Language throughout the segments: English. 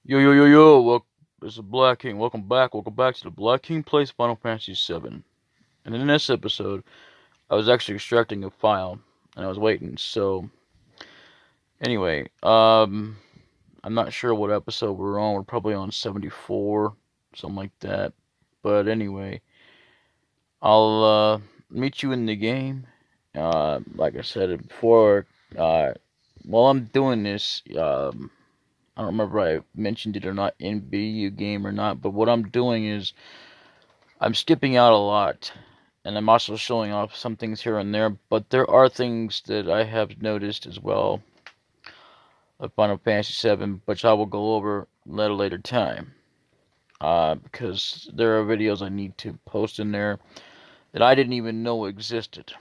Yo, yo, yo, yo, this is DaBLackKing. Welcome back to the Black King Plays Final Fantasy VII. And in this episode, I was actually extracting a file, and I was waiting, so, anyway, I'm not sure what episode we're on. We're probably on 74, something like that. But anyway, I'll, meet you in the game. Like I said before, while I'm doing this, I don't remember if I mentioned it or not in video game or not, but what I'm doing is I'm skipping out a lot, and I'm also showing off some things here and there, but there are things that I have noticed as well of Final Fantasy VII, which I will go over at a later time. Because there are videos I need to post in there that I didn't even know existed,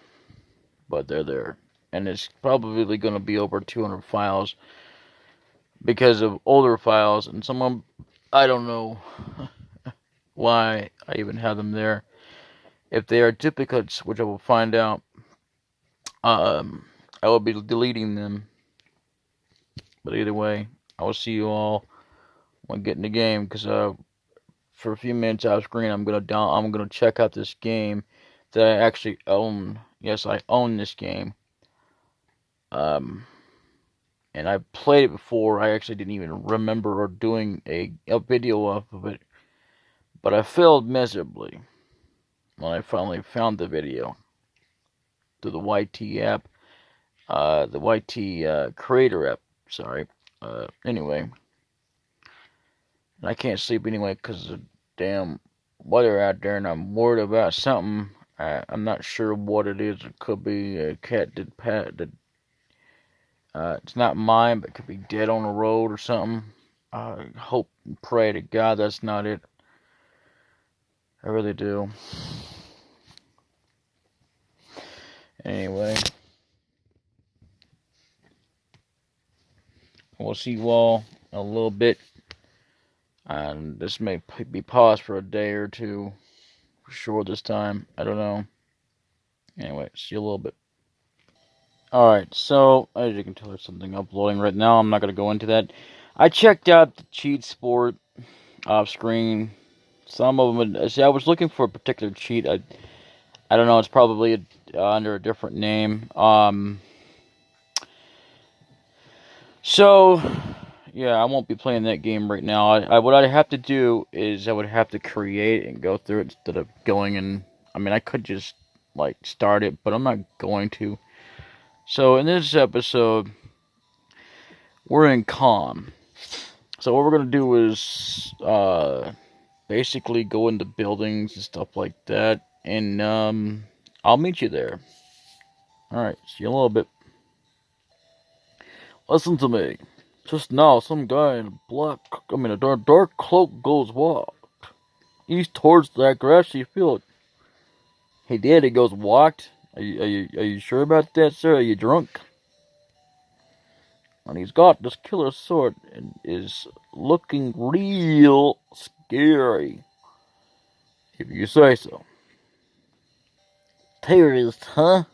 but they're there. And it's probably going to be over 200 files because of older files, and some of them, I don't know why I even have them there. If they are duplicates, which I will find out, um, I will be deleting them. But either way, I will see you all when I get in the game. Because for a few minutes off screen, I'm gonna check out this game that I actually own. Yes, I own this game. Um, and I played it before. I actually didn't even remember or doing a video off of it. But I failed miserably when I finally found the video through the YT app, the YT creator app. Sorry. Anyway, and I can't sleep anyway because of the damn weather out there, and I'm worried about something. I'm not sure what it is. It could be a cat did pat. It's not mine, but it could be dead on the road or something. I hope and pray to God that's not it. I really do. Anyway, we'll see you all in a little bit. And this may be paused for a day or two. For sure this time. I don't know. Anyway, see you a little bit. Alright, so, as you can tell, there's something uploading right now. I'm not going to go into that. I checked out the cheat sport off screen. Some of them, see, I was looking for a particular cheat. I don't know, it's probably under a different name. So, yeah, I won't be playing that game right now. What I'd have to do is I would have to create and go through it instead of going and, I mean, I could just, like, start it, but I'm not going to. So, in this episode, we're in calm. So what we're gonna do is basically go into buildings and stuff like that, and I'll meet you there. All right, see you in a little bit. Listen to me. Just now, some guy in a dark cloak goes walked east towards that grassy field. He did. He goes walked. Are you sure about that, sir? Are you drunk? And he's got this killer sword and is looking real scary, if you say so. Terrorist, huh?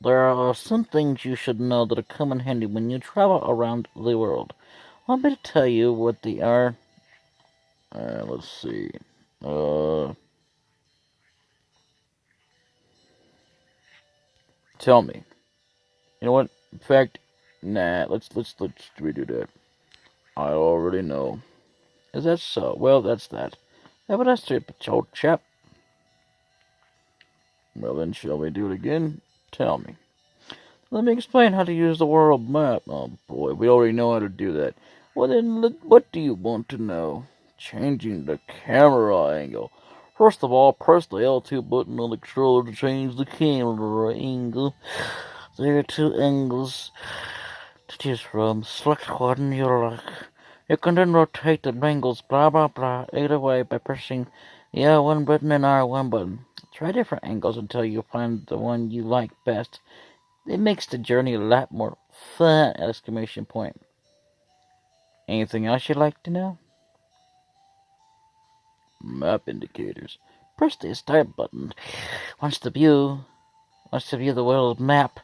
There are some things you should know that come in handy when you travel around the world. Want me to tell you what they are? Let's see. Tell me. You know what? In fact, nah. Let's redo that. I already know. Is that so? Well, that's that. Yeah, but that's it, old chap. Well then, shall we do it again? Tell me. Let me explain how to use the world map. Oh boy, we already know how to do that. Well then, what do you want to know? Changing the camera angle. First of all, press the L2 button on the controller to change the camera angle. There are two angles to choose from. Select one you like. You can then rotate the angles, blah blah blah, either way by pressing the L1 button and R1 button. Try different angles until you find the one you like best. It makes the journey a lot more fun! Exclamation point. Anything else you'd like to know? Map indicators. Press the start button. Once to view the world map,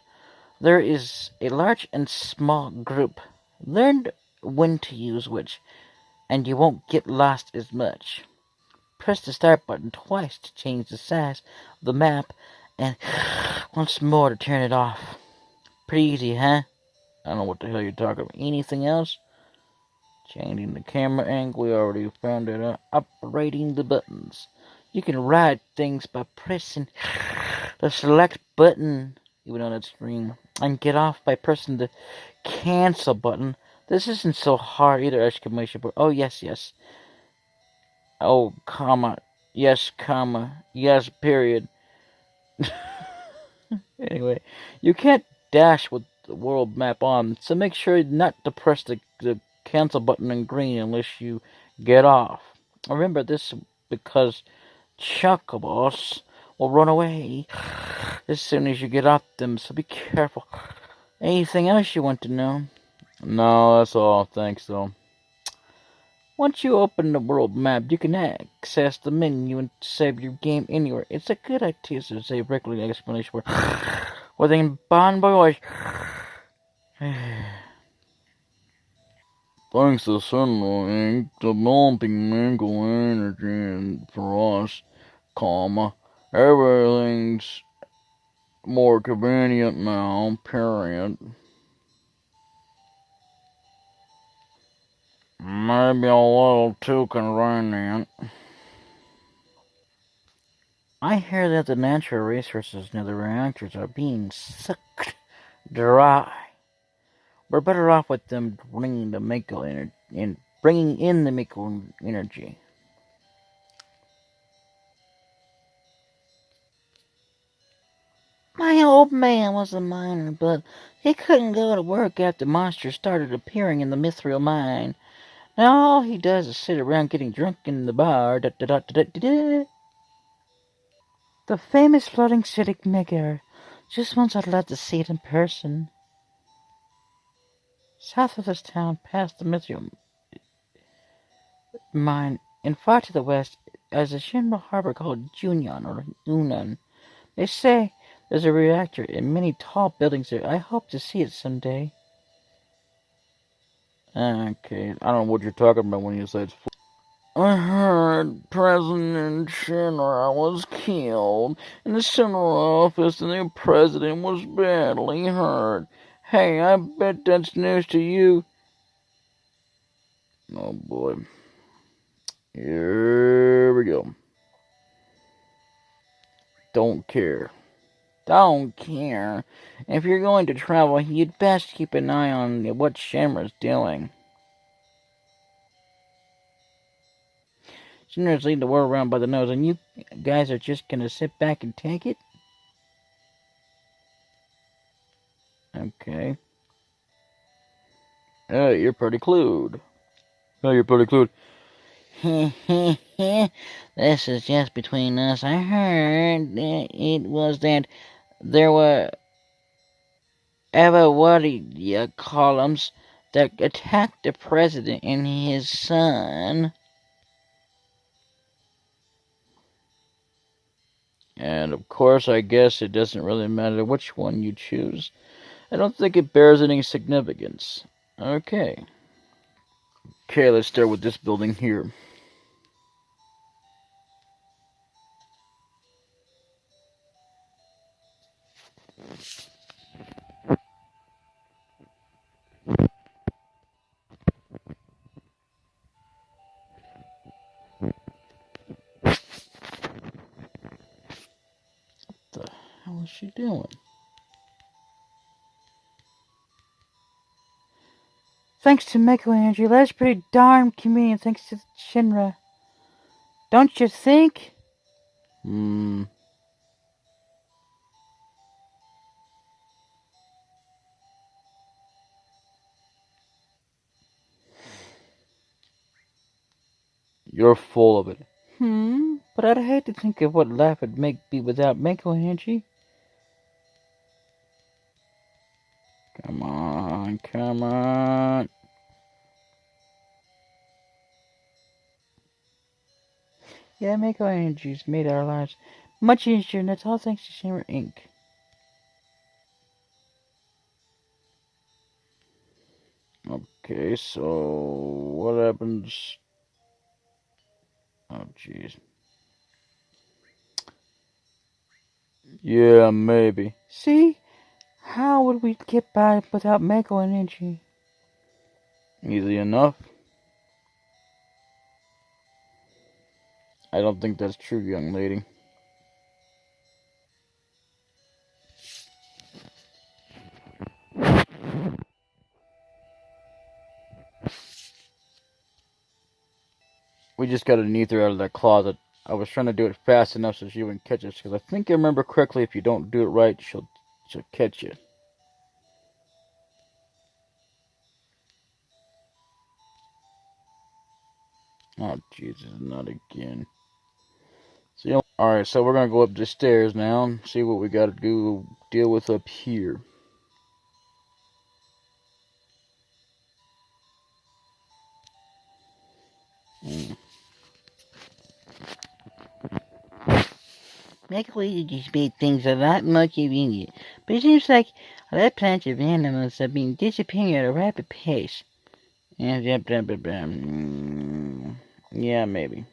there is a large and small group. Learn when to use which. and you won't get lost as much. Press the start button twice to change the size of the map, and once more to turn it off. Pretty easy, huh? I don't know what the hell you're talking about. Anything else? Changing the camera angle, we already found it out. Operating the buttons. You can ride things by pressing the select button, even on that screen, and get off by pressing the cancel button. This isn't so hard either, exclamation point. Oh, yes, yes. Oh, comma. Yes, comma. Yes, period. Anyway, you can't dash with the world map on, so make sure not to press the cancel button in green unless you get off. Remember this because chocobos will run away as soon as you get off them, so be careful. Anything else you want to know? No, that's all. Thanks, though. Once you open the world map, you can access the menu and save your game anywhere. It's a good idea to save regularly explanation for within Bon Voyage. Thanks to Sentinel Inc., developing mental energy for us, comma, everything's more convenient now, period. Maybe a little too convenient. I hear that the natural resources near the reactors are being sucked dry. We're better off with them bringing the Mako bringing in the Mako energy. My old man was a miner, but he couldn't go to work after monsters started appearing in the mithril mine. Now all he does is sit around getting drunk in the bar. Da, da, da, da, da, da. The famous floating city Megara. Just once I'd love to see it in person. South of this town, past the mithril mine, and far to the west, is a Shinra harbor called Junyan or Unan. They say there's a reactor and many tall buildings there. I hope to see it someday. Okay, I don't know what you're talking about when you say it's. I heard President Shinra was killed in the Central Office and the President was badly hurt. Hey, I bet that's news to you. Oh boy. Here we go. Don't care. Don't care. If you're going to travel, you'd best keep an eye on what Shinra's doing. Shinra's leading the world around by the nose, and you guys are just gonna sit back and take it? Okay. Hey, you're pretty clued. Hey, you're pretty clued. This is just between us. I heard it was that there were Avawadi columns that attacked the president and his son. And of course, I guess it doesn't really matter which one you choose. I don't think it bears any significance. Okay. Okay, let's start with this building here. What the hell is she doing? Thanks to Mako Energy, that's pretty darn convenient thanks to Shinra. Don't you think? You're full of it. But I'd hate to think of what life would be without Mako Energy. Come on, come on. Yeah, Mako Energy's made our lives much easier, and that's all thanks to Shinra Inc. Okay, so what happens? Oh, jeez. Yeah, maybe. See? How would we get by without Mako energy? Easy enough. I don't think that's true, young lady. We just got an ether out of that closet. I was trying to do it fast enough so she wouldn't catch us, because I think I remember correctly, if you don't do it right, she'll catch you. Oh, Jesus, not again. So, alright, so we're gonna go up the stairs now and see what we gotta deal with up here. Luckily, just made things a lot more convenient, but it seems like a lot of plants and animals have been disappearing at a rapid pace. Yeah, maybe.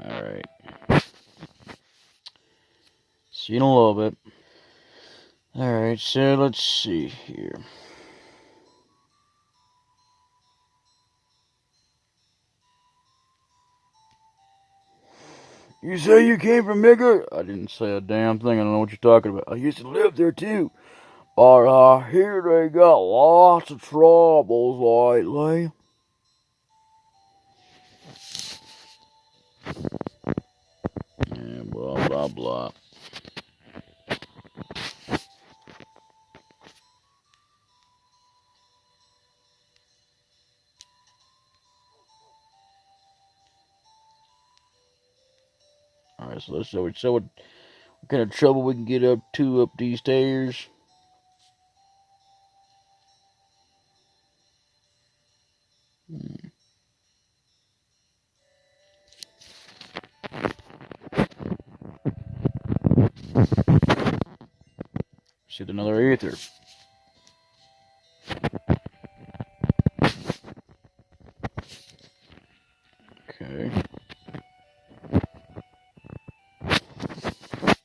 Alright. See you in a little bit. Alright, so let's see here. You say you came from Migger? I didn't say a damn thing. I don't know what you're talking about. I used to live there too. But I hear they got lots of troubles lately. Yeah, blah, blah, blah. Alright, so let's see what kind of trouble we can get up these stairs. See another ether. Okay.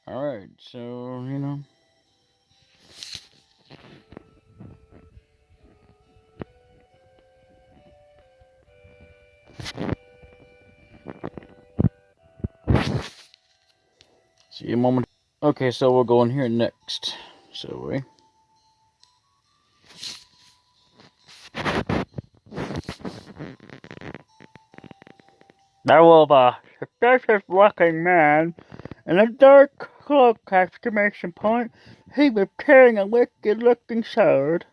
Alright, so, you know. See you a moment. Okay, so we'll go in here next. So, There was a suspicious looking man in a dark cloak! Exclamation point. He was carrying a wicked looking sword.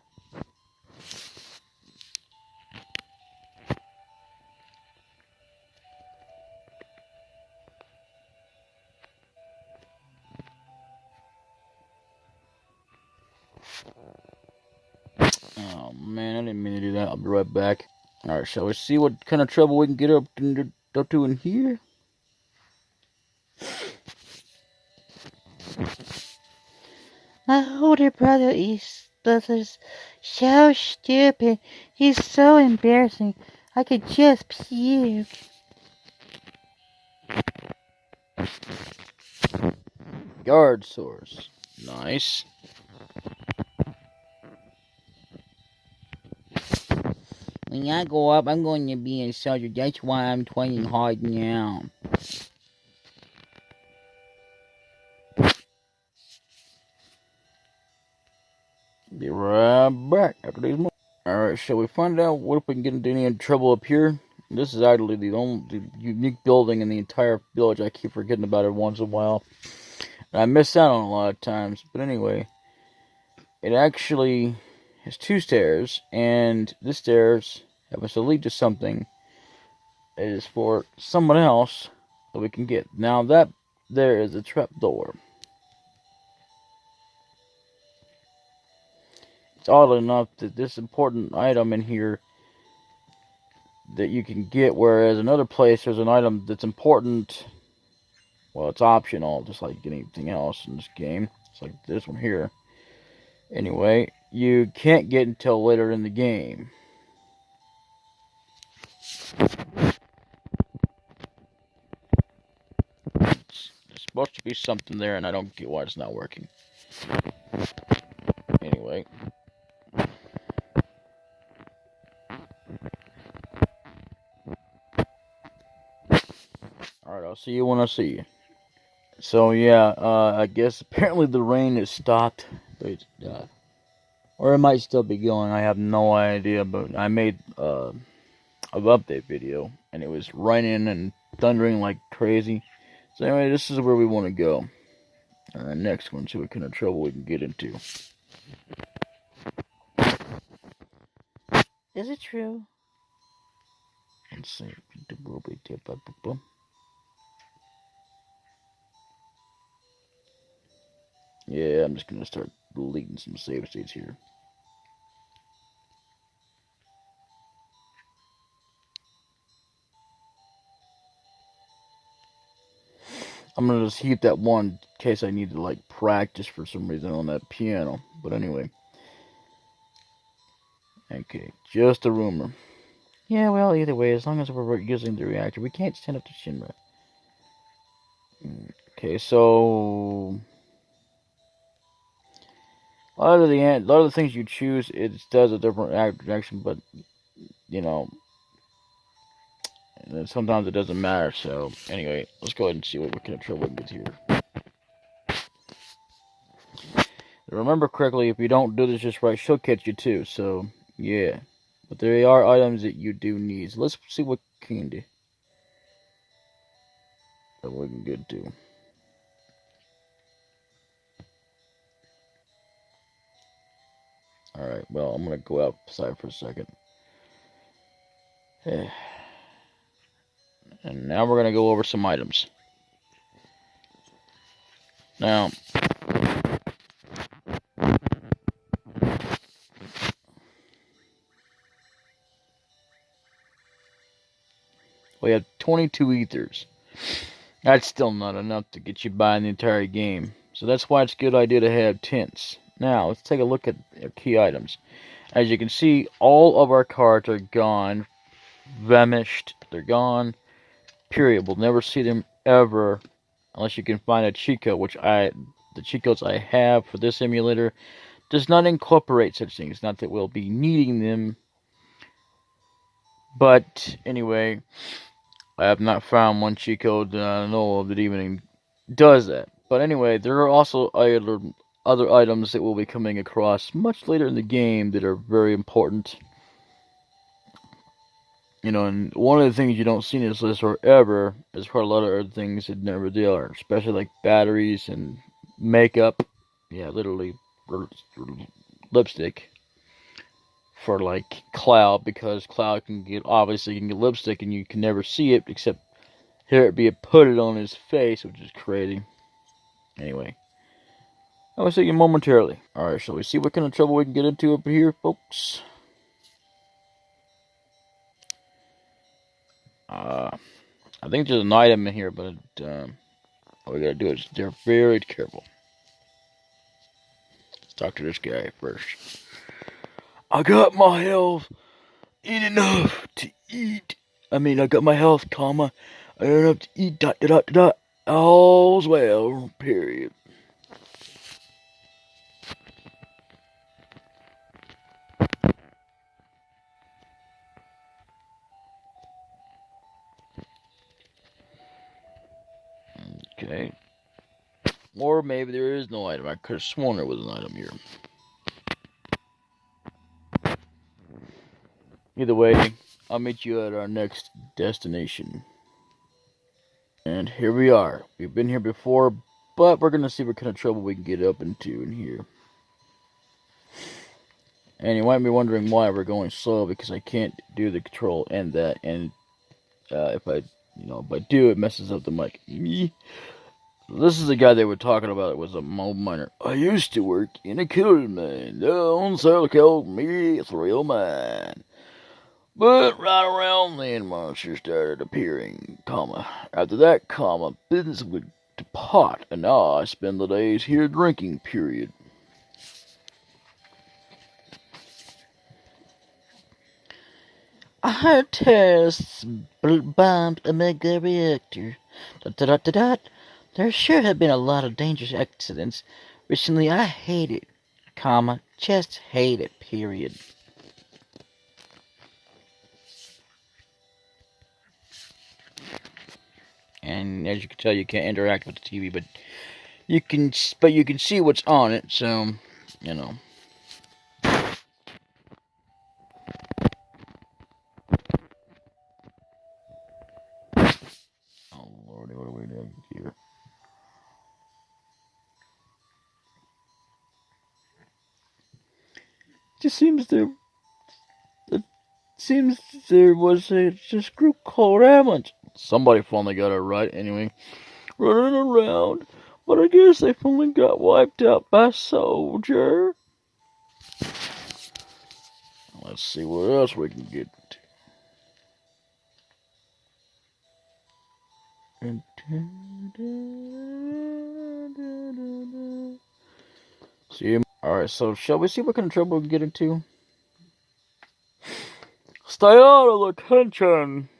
oh man, I didn't mean to do that. I'll be right back. Alright, shall we see what kind of trouble we can get up to in here? My older brother is so stupid. He's so embarrassing. I could just puke. Guard source. Nice. When I grow up, I'm going to be a soldier. That's why I'm training hard now. Be right back after these moments. Alright, shall we find out what if we can get into any trouble up here? This is actually the unique building in the entire village. I keep forgetting about it once in a while. And I miss out on a lot of times. But anyway, it actually has two stairs, and this stairs happens to lead to something. It is for someone else that we can get. Now that there is a trap door. It's odd enough that this important item in here that you can get, whereas another place there's an item that's important. Well, it's optional, just like anything else in this game. It's like this one here. Anyway, you can't get until later in the game. There's supposed to be something there, and I don't get why it's not working. Anyway. Alright, I'll see you when I see you. So, yeah, I guess apparently the rain has stopped. But, or it might still be going. I have no idea, but I made an update video, and it was raining and thundering like crazy. So anyway, this is where we want to go. Next one, see what kind of trouble we can get into. Is it true? Let's see. Yeah, I'm just gonna start deleting some save states here. I'm gonna just keep that one in case I need to like practice for some reason on that piano. But anyway. Okay, just a rumor. Yeah, well, either way, as long as we're using the reactor, we can't stand up to Shinra. Okay, so a lot of the things you choose, it does a different reaction, but you know, sometimes it doesn't matter. So anyway, let's go ahead and see what kind of trouble we can get here. Remember correctly, if you don't do this just right, she'll catch you too. So yeah, but there are items that you do need. So let's see what candy that we can get to. Alright, well, I'm going to go outside for a second. And now we're going to go over some items. Now, we have 22 ethers. That's still not enough to get you by in the entire game. So that's why it's a good idea to have tents. Now, let's take a look at key items. As you can see, all of our cards are gone. Vanished. They're gone. Period. We'll never see them ever unless you can find a cheat code, which the cheat codes I have for this emulator does not incorporate such things. Not that we'll be needing them. But anyway, I have not found one cheat code that I know of that even does that. But anyway, there are also other items that we'll be coming across much later in the game that are very important. You know, and one of the things you don't see in this list or ever is quite a lot of other things that never they are, especially like batteries and makeup. Yeah, literally lipstick for like Cloud, because Cloud obviously can get lipstick and you can never see it except hear it be put it on his face, which is crazy. Anyway, I will see you momentarily. Alright, shall we see what kind of trouble we can get into up here, folks? I think there's an item in here, but all we gotta do is they're very careful. Let's talk to this guy first. I got my health enough to eat. I got my health, comma, enough to eat, dot, dot, dot, dot. All's well, period. Okay. Or maybe there is no item. I could have sworn there was an item here. Either way, I'll meet you at our next destination. And here we are. We've been here before, but we're going to see what kind of trouble we can get up into in here. And you might be wondering why we're going slow, because I can't do the control and that. And if I do, it messes up the mic. This is the guy they were talking about. It was a mold miner. I used to work in a coal mine down South California thrill mine. But right around then, monsters started appearing, comma. After that, comma, business would depart, and now I spend the days here drinking, period. Our terrorists bombed a mega reactor. Dot, dot, dot, dot. There sure have been a lot of dangerous accidents. Recently, I hate it, comma, just hate it, period. And as you can tell, you can't interact with the TV, but you can see what's on it. So, you know. Oh lordy, what are we doing here? Just seems there was a group called Ambulance. Somebody finally got it right, anyway. Running around, but I guess they finally got wiped out by a soldier. Let's see what else we can get. See, alright, so shall we see what kind of trouble we can get into? Stay out of the kitchen!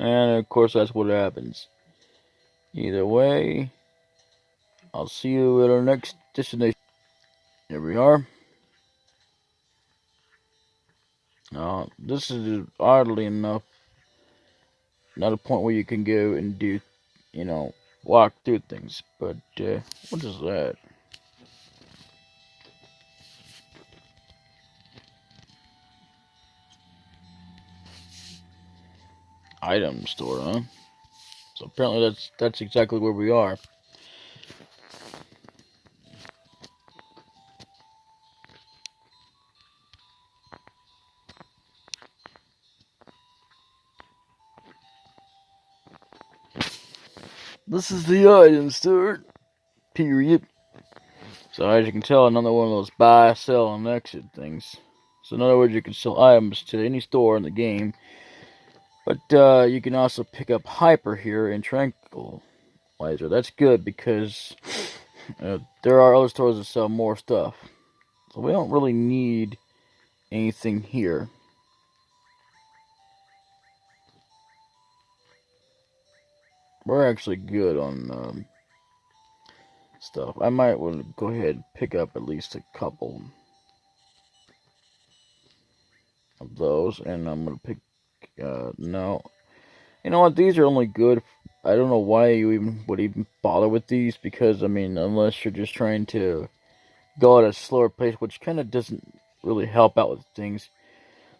And of course, that's what happens. Either way, I'll see you at our next destination. Here we are. This is oddly enough not a point where you can go and do, walk through things. But what is that? Item store, huh? So apparently that's exactly where we are. This is the item store, period. So as you can tell, another one of those buy, sell, and exit things. So in other words, you can sell items to any store in the game. But you can also pick up Hyper here and Tranquilizer. That's good because there are other stores that sell more stuff. So we don't really need anything here. We're actually good on stuff. I might want to go ahead and pick up at least a couple of those. And I'm going to pick... no. You know what? These are only good. I don't know why you would even bother with these. Because, I mean, unless you're just trying to go at a slower pace. Which kind of doesn't really help out with things.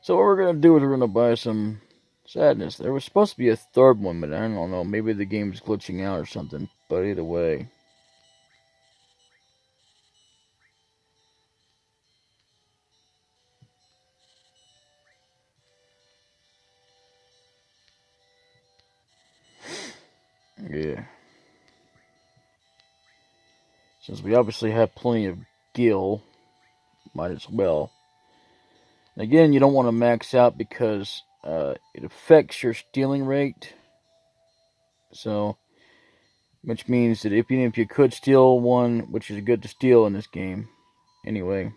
So what we're going to do is we're going to buy some... Sadness. There was supposed to be a third one, but I don't know. Maybe the game's glitching out or something. But either way. Yeah. Since we obviously have plenty of gil, might as well. And again, you don't want to max out because it affects your stealing rate. So, which means that even if you could steal one, which is good to steal in this game, anyway.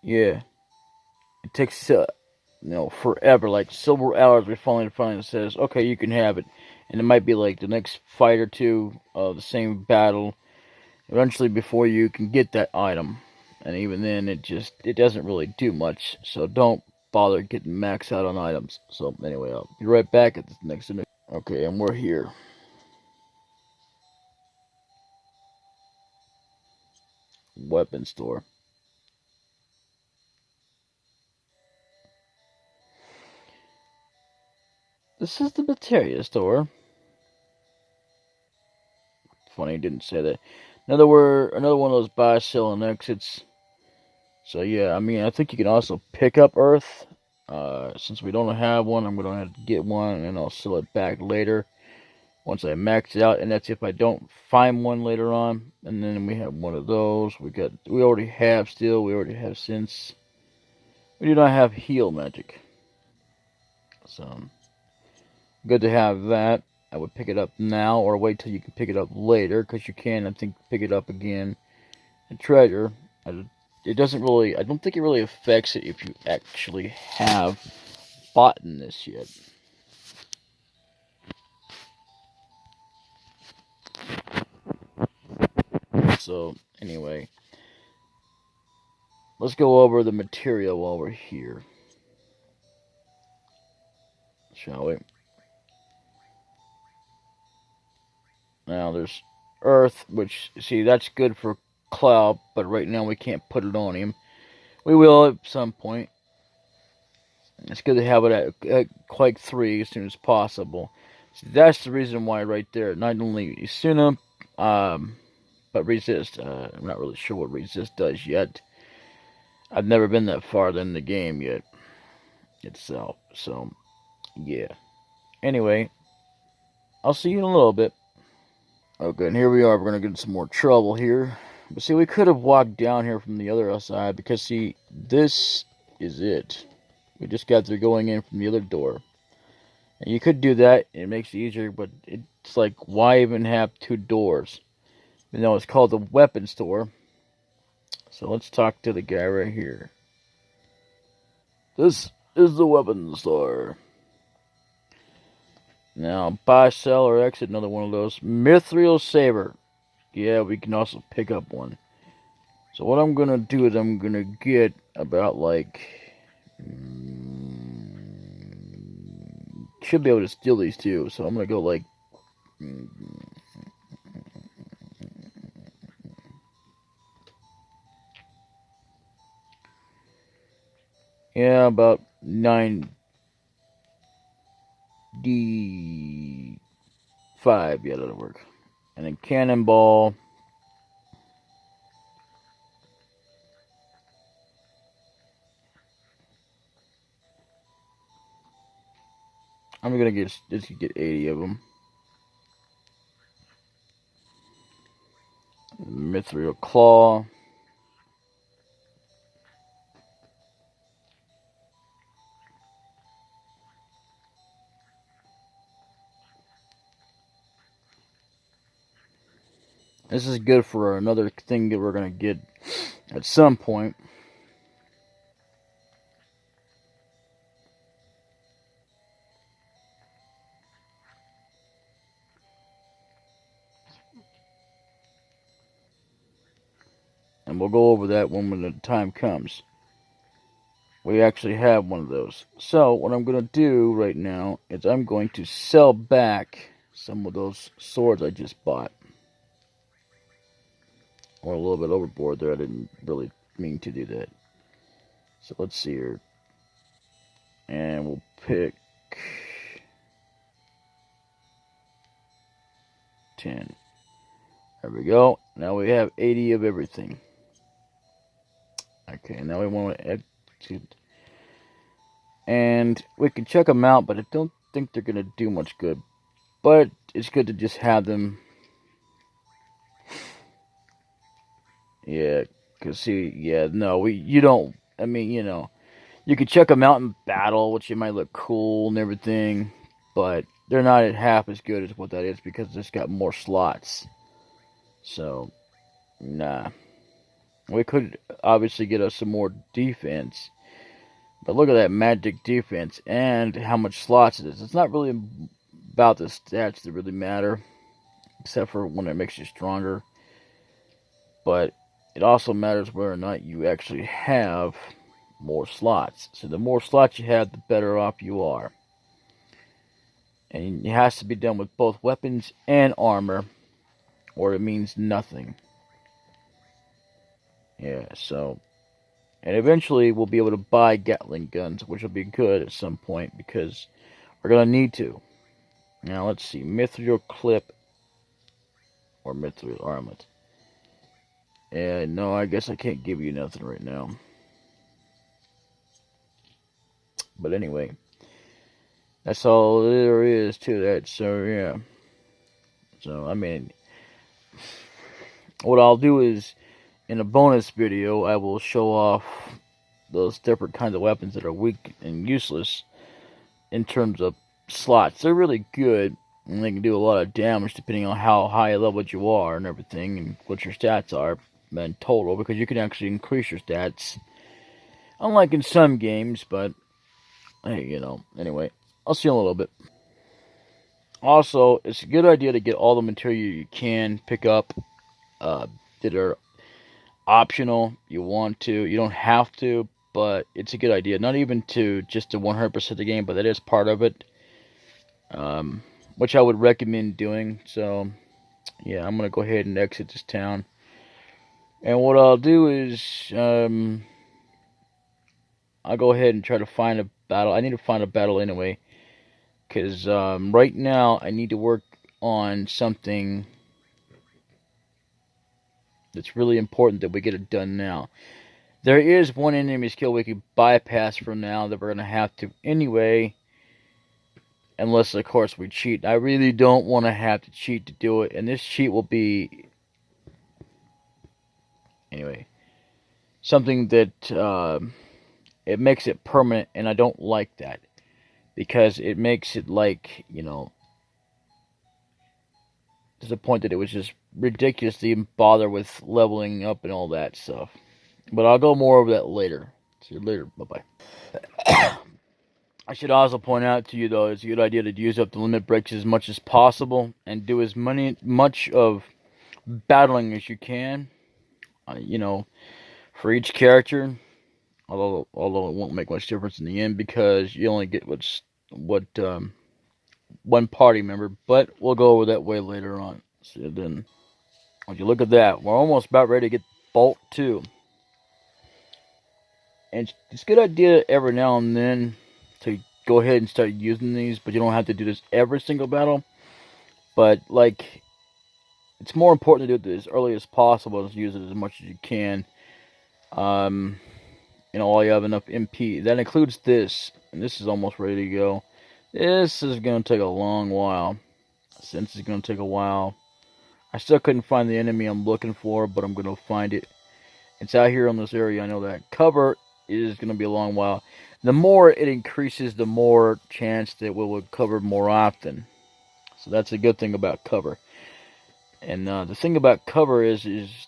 Yeah, it takes forever, like several hours. We finally says, okay, you can have it, and it might be like the next fight or two of the same battle. Eventually, before you can get that item, and even then, it doesn't really do much. So don't bother getting maxed out on items. So anyway, I'll be right back at the next. Okay, and we're here. Weapon store. This is the materia store. Funny, didn't say that. Another one of those buy, sell, and exits. So yeah, I mean, I think you can also pick up Earth Since we don't have one, I'm gonna have to get one, and I'll sell it back later once I max it out. And that's if I don't find one later on. And then we have one of those. We already have steel. We already have sense. We do not have heal magic, so good to have that. I would pick it up now, or wait till you can pick it up later, because you can, I think, pick it up again. And treasure, it doesn't really, I don't think it really affects it if you actually have bought in this yet. So, anyway, let's go over the material while we're here, shall we? Now, there's earth, which, see, that's good for Cloud, but right now we can't put it on him. We will at some point. It's good to have it at Quake 3 as soon as possible. So that's the reason why right there. Not only Isuna, but resist. I'm not really sure what resist does yet. I've never been that far in the game yet itself. So, yeah. Anyway, I'll see you in a little bit. Okay, and here we are. We're going to get in some more trouble here. But see, we could have walked down here from the other side, because see, this is it. We just got through going in from the other door. And you could do that, it makes it easier, but it's like, why even have two doors? Even though it's called the weapon store. So let's talk to the guy right here. This is the weapon store. Now, buy, sell, or exit, another one of those. Mithril Saber. Yeah, we can also pick up one. So what I'm going to do is I'm going to get about like... should be able to steal these too. So I'm going to go like... yeah, about 9D5. Yeah, that'll work. And then cannonball. I'm gonna just get 80 of them. Mithril claw. This is good for another thing that we're gonna get at some point. And we'll go over that when the time comes. We actually have one of those. So what I'm going to do right now is I'm going to sell back some of those swords I just bought. Or a little bit overboard there. I didn't really mean to do that. So let's see here. And we'll pick 10. There we go. Now we have 80 of everything. Okay, now we want to execute. And we can check them out, but I don't think they're going to do much good. But it's good to just have them. Yeah, because see, yeah, no, you don't, I mean, you know, you can check them out in battle, which it might look cool and everything, but they're not half as good as what that is, because it's got more slots. So, nah. We could obviously get us some more defense, but look at that magic defense and how much slots it is. It's not really about the stats that really matter, except for when it makes you stronger. But it also matters whether or not you actually have more slots. So the more slots you have, the better off you are. And it has to be done with both weapons and armor, or it means nothing. Yeah, so... and eventually we'll be able to buy Gatling guns, which will be good at some point, because we're going to need to. Now, let's see. Mithril clip or Mithril armlet. And no, I guess I can't give you nothing right now. But anyway, that's all there is to that. So yeah. So I mean, what I'll do is in a bonus video, I will show off those different kinds of weapons that are weak and useless in terms of slots. They're really good, and they can do a lot of damage depending on how high leveled you are and everything, and what your stats are in total, because you can actually increase your stats. Unlike in some games, but hey, anyway, I'll see you in a little bit. Also, it's a good idea to get all the material you can pick up that are optional. You want to, you don't have to, but it's a good idea. Not even to 100% the game, but that is part of it, which I would recommend doing. So, yeah, I'm gonna go ahead and exit this town, and what I'll do is, I'll go ahead and try to find a battle. I need to find a battle anyway, because right now I need to work on something that's really important that we get it done now. There is one enemy skill we can bypass for now that we're going to have to anyway, unless of course we cheat. I really don't want to have to cheat to do it, and this cheat will be, anyway, something that it makes it permanent, and I don't like that, because it makes it like, to the point that it was just ridiculous to even bother with leveling up and all that stuff. But I'll go more over that later. See you later. Bye-bye. I should also point out to you, though, it's a good idea to use up the limit breaks as much as possible and do as much of battling as you can, for each character. Although it won't make much difference in the end, because you only get one party member. But we'll go over that way later on. So then, would you look at that? We're almost about ready to get Bolt 2. And it's a good idea every now and then to go ahead and start using these, but you don't have to do this every single battle. But, it's more important to do it as early as possible and use it as much as you can. While you have enough MP. That includes this, and this is almost ready to go. This is going to take a long while. Since it's going to take a while. I still couldn't find the enemy I'm looking for, but I'm going to find it. It's out here in this area, I know that. Cover is going to be a long while. The more it increases, the more chance that we will cover more often. So that's a good thing about cover. And the thing about cover is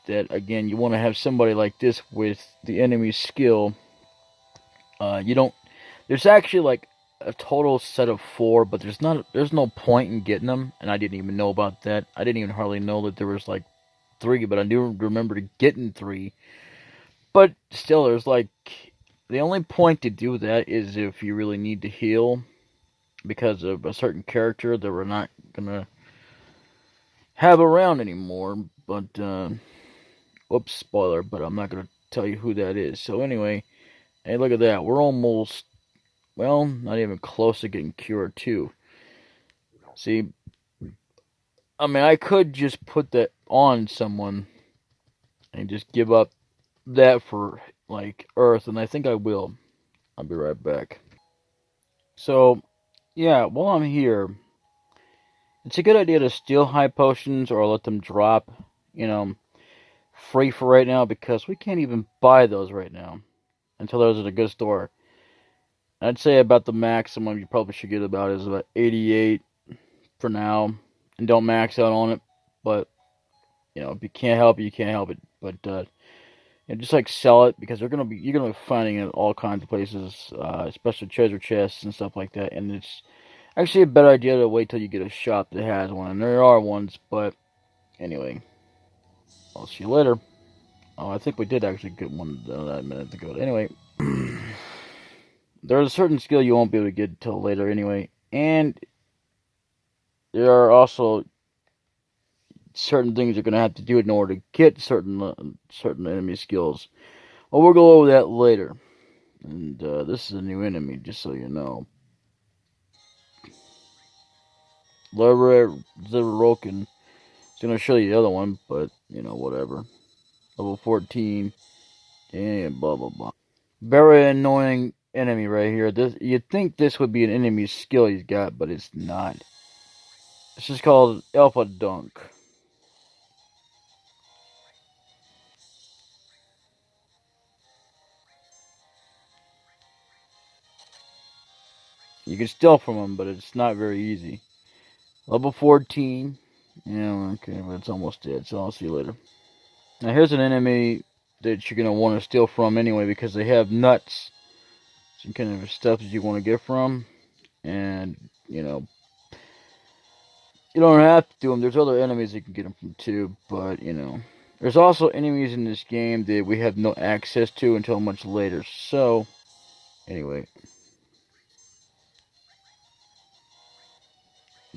that, again, you want to have somebody like this with the enemy's skill. There's actually a total set of 4, but there's no point in getting them, and I didn't even know about that. I didn't even hardly know that there was 3, but I do remember getting 3. But still, there's the only point to do that is if you really need to heal because of a certain character that we're not gonna have around anymore. But whoops, spoiler, but I'm not gonna tell you who that is. So anyway, hey, look at that. We're almost, well, not even close to getting cured too. See, I mean, I could just put that on someone and just give up that for Earth, and I think I will. I'll be right back. So, yeah, while I'm here, it's a good idea to steal high potions or let them drop, free for right now, because we can't even buy those right now until there's at a good store. I'd say about the maximum you probably should get about is about 88 for now, and don't max out on it. But if you can't help it, you can't help it. But just sell it, because you're gonna be finding it all kinds of places, especially treasure chests and stuff like that. And it's actually a better idea to wait till you get a shop that has one. And there are ones, but anyway, I'll see you later. Oh, I think we did actually get one a minute ago. Anyway, there's a certain skill you won't be able to get until later anyway, and there are also certain things you're going to have to do in order to get certain enemy skills. Well, we'll go over that later. And this is a new enemy, just so you know. Zerokin is going to show you the other one, but, whatever. Level 14, and blah, blah, blah. Very annoying enemy right here. You'd think this would be an enemy skill he's got, but it's not. This is called Alpha Dunk. You can steal from him, but it's not very easy. Level 14. Yeah, okay, but it's almost dead, so I'll see you later. Now here's an enemy that you're going to want to steal from anyway because they have nuts. Some kind of stuff that you want to get from. And, you know, you don't have to do them. There's other enemies you can get them from too, but, you know. There's also enemies in this game that we have no access to until much later. So, anyway.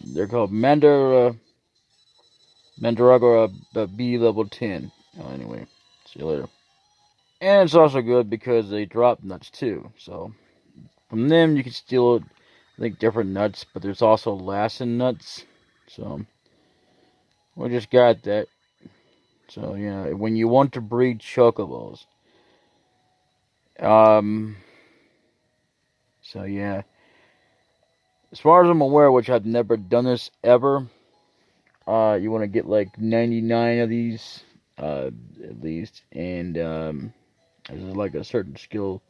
They're called Mandaragora B level 10. Oh, anyway, see you later. And it's also good because they drop nuts too. So, from them you can steal, I think, different nuts, but there's also Lassen nuts. So, we just got that. So, yeah, when you want to breed chocobos. So, yeah. As far as I'm aware, which I've never done this ever, you want to get like 99 of these, at least, and there's like a certain skill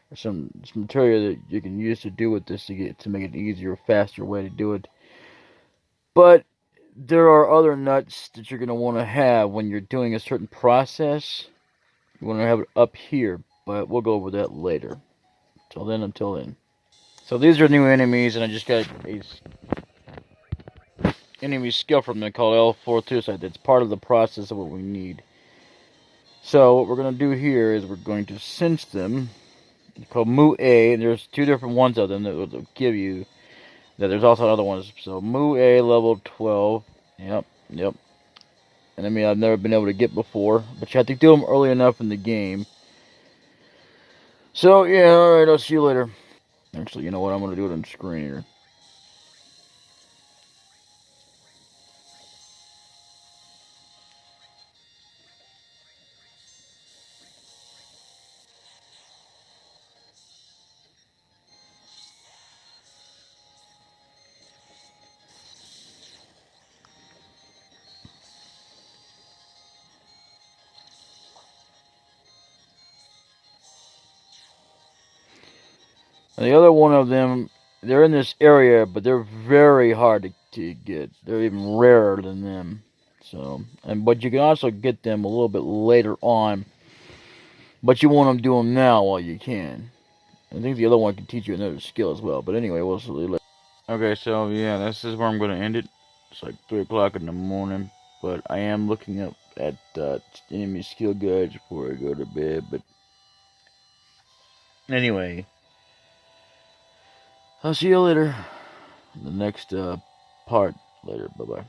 or some material that you can use to do with this to make it an easier, faster way to do it. But there are other nuts that you're going to want to have when you're doing a certain process. You want to have it up here, but we'll go over that later. Until then. So these are new enemies, and I just got a enemy skill from them called L42, so that's part of the process of what we need. So what we're going to do here is we're going to sense them. It's called Mu A, and there's two different ones of them that will give you. There's also other ones. So Mu A level 12. Yep. And I mean, I've never been able to get before, but you have to do them early enough in the game. So yeah, alright, I'll see you later. Actually, you know what? I'm going to do it on screen here. And the other one of them, they're in this area, but they're very hard to get. They're even rarer than them. So, but you can also get them a little bit later on. But you want to do them now while you can. I think the other one can teach you another skill as well. But anyway, we'll see later. Okay, so yeah, this is where I'm going to end it. It's like 3 o'clock in the morning. But I am looking up at enemy skill guides before I go to bed. But anyway, I'll see you later. The next part later. Bye-bye.